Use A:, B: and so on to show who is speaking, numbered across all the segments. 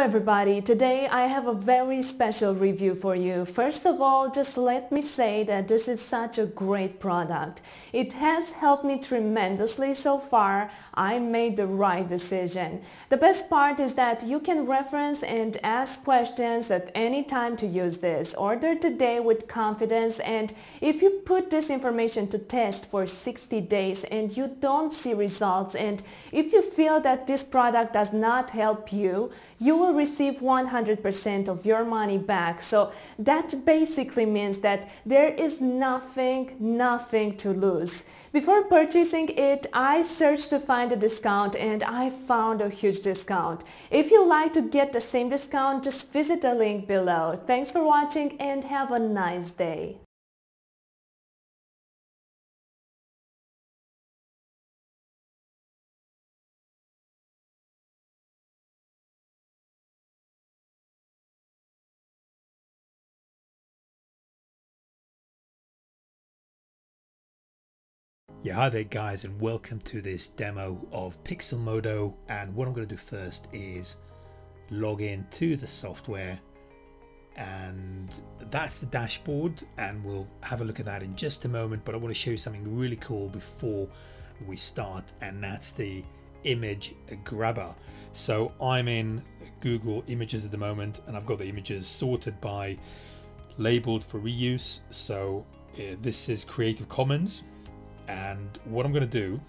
A: everybody, today I have a very special review for you. First of all, just let me say that this is such a great product. It has helped me tremendously so far. I made the right decision. The best part is that you can reference and ask questions at any time to use this. Order today with confidence, and if you put this information to test for 60 days and you don't see results, and if you feel that this product does not help you, you will receive 100% of your money back. So that basically means that there is nothing to lose. Before purchasing it, I searched to find a discount and I found a huge discount. If you'd like to get the same discount, just visit the link below. Thanks for watching and have a nice day.
B: Yeah, hi there guys, and welcome to this demo of PixelModo. And what I'm going to do first is log in to the software, and that's the dashboard, and we'll have a look at that in just a moment. But I want to show you something really cool before we start, and that's the image grabber. So I'm in Google Images at the moment, and I've got the images sorted by labeled for reuse. So this is Creative Commons. And what I'm going to do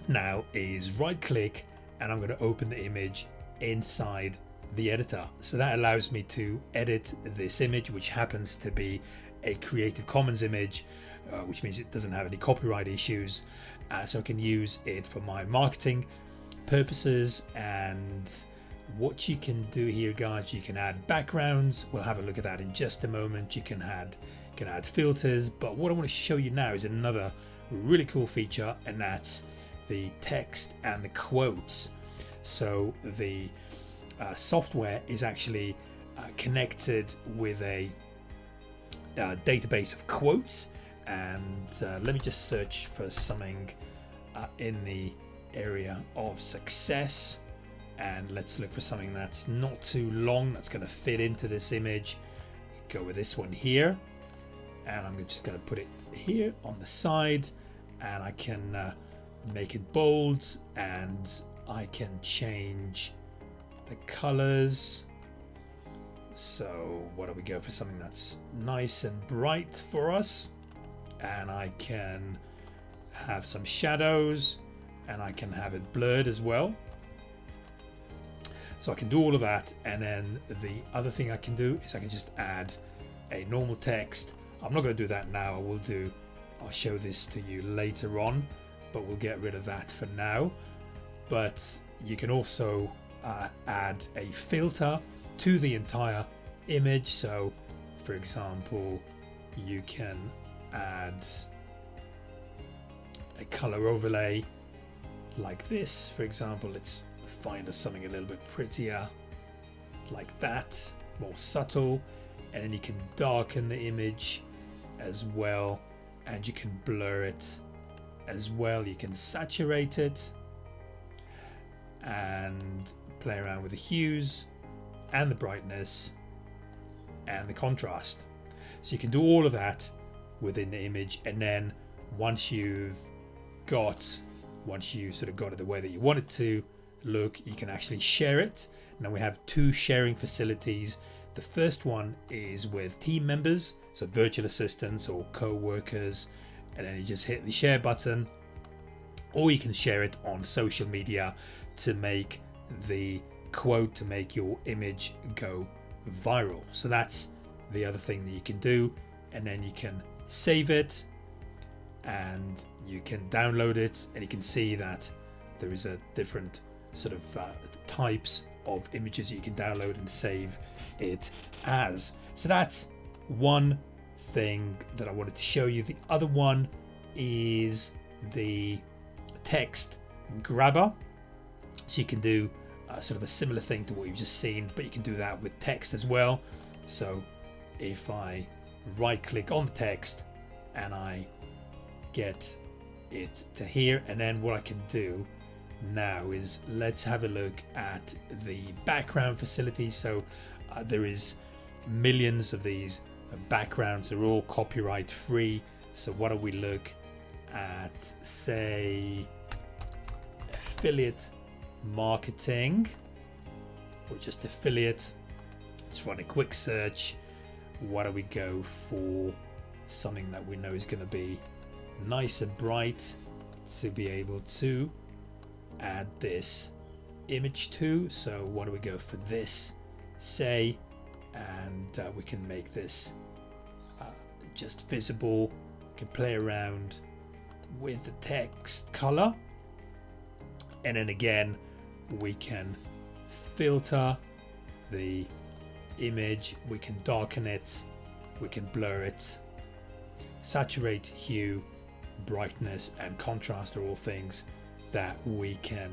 B: now is right click, and I'm going to open the image inside the editor. So that allows me to edit this image, which happens to be a Creative Commons image, which means it doesn't have any copyright issues. So I can use it for my marketing purposes. And what you can do here, guys, you can add backgrounds. We'll have a look at that in just a moment. You can add filters, but what I want to show you now is another really cool feature, and that's the text and the quotes. So the software is actually connected with a database of quotes, and let me just search for something in the area of success, and let's look for something that's not too long, that's going to fit into this image. Go with this one here, and I'm just going to put it here on the side, and I can make it bold, and I can change the colors. So what do we go for? Something that's nice and bright for us, and I can have some shadows, and I can have it blurred as well. So I can do all of that, and then the other thing I can do is I can just add a normal text. I'm not going to do that now. I'll show this to you later on, but we'll get rid of that for now. But you can also add a filter to the entire image. So for example, you can add a color overlay like this. For example, let's find us something a little bit prettier like that, more subtle, and then you can darken the image as well, and you can blur it as well. You can saturate it and play around with the hues and the brightness and the contrast. So you can do all of that within the image, and then once you sort of got it the way that you want it to look, you can actually share it. Now we have two sharing facilities. The first one is with team members, so virtual assistants or co-workers, and then you just hit the share button, or you can share it on social media to make the quote, to make your image go viral. So that's the other thing that you can do, and then you can save it and you can download it, and you can see that there is a different sort of types of images you can download and save it as. So that's one thing that I wanted to show you. The other one is the text grabber. So you can do sort of a similar thing to what you've just seen, but you can do that with text as well. So if I right click on the text and I get it to here, and then what I can do now is let's have a look at the background facilities. So there is millions of these backgrounds. They're all copyright free. So why don't we look at, say, affiliate marketing, or just affiliate. Let's run a quick search. Why don't we go for something that we know is going to be nice and bright to be able to add this image to. So why don't we go for this, say, and we can make this just visible. We can play around with the text color, and then again we can filter the image, we can darken it, we can blur it, saturate, hue, brightness and contrast are all things that we can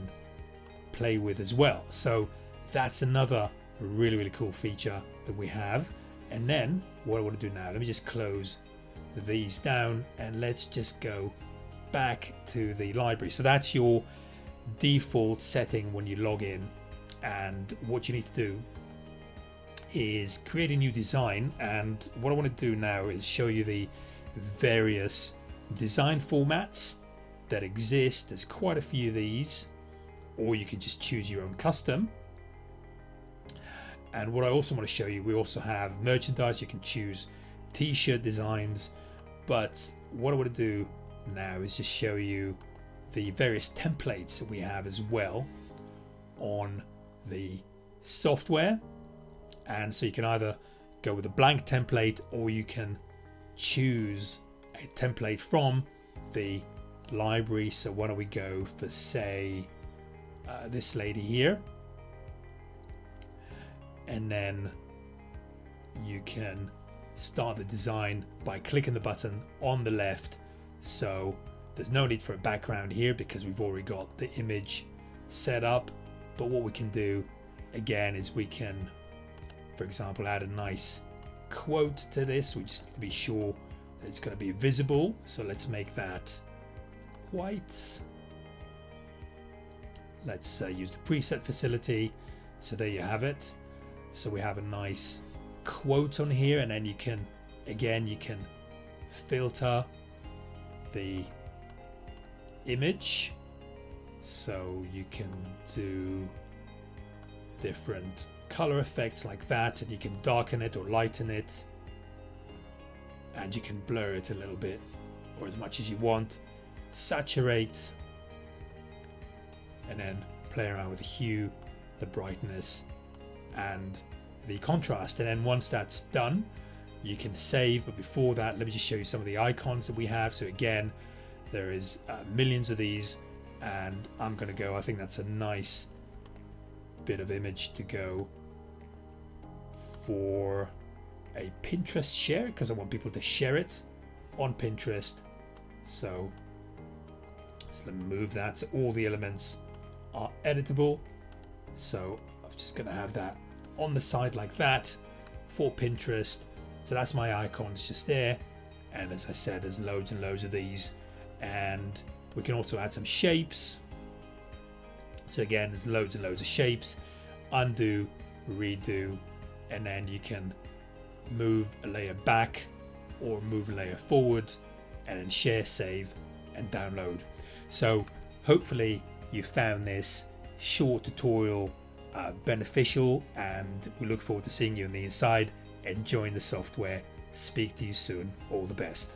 B: play with as well. So that's another really cool feature that we have. And then what I want to do now, let me just close these down and let's just go back to the library. So that's your default setting when you log in, and what you need to do is create a new design. And what I want to do now is show you the various design formats that exist. There's quite a few of these, or you can just choose your own custom. And what I also want to show you, we also have merchandise. You can choose t-shirt designs, but what I want to do now is just show you the various templates that we have as well on the software. And so you can either go with a blank template, or you can choose a template from the library. So why don't we go for, say, this lady here, and then you can start the design by clicking the button on the left. So there's no need for a background here because we've already got the image set up. But what we can do again is we can, for example, add a nice quote to this. We just need to be sure that it's going to be visible. So let's make that white. Let's use the preset facility. So there you have it. So we have a nice quote on here, and then you can, again, you can filter the image. So you can do different color effects like that, and you can darken it or lighten it, and you can blur it a little bit or as much as you want, saturate, and then play around with the hue, the brightness and the contrast. And then once that's done, you can save. But before that, let me just show you some of the icons that we have. So again, there is millions of these, and I'm going to go, I think that's a nice bit of image to go for a Pinterest share, because I want people to share it on Pinterest. So let me move that so all the elements are editable. So I'm just going to have that on the side like that for Pinterest. So that's my icons just there, and as I said, there's loads and loads of these, and we can also add some shapes. So again, there's loads and loads of shapes. Undo, redo, and then you can move a layer back or move a layer forward, and then share, save and download. So hopefully you found this short tutorial beneficial, and we look forward to seeing you on the inside, enjoying the software. Speak to you soon. All the best.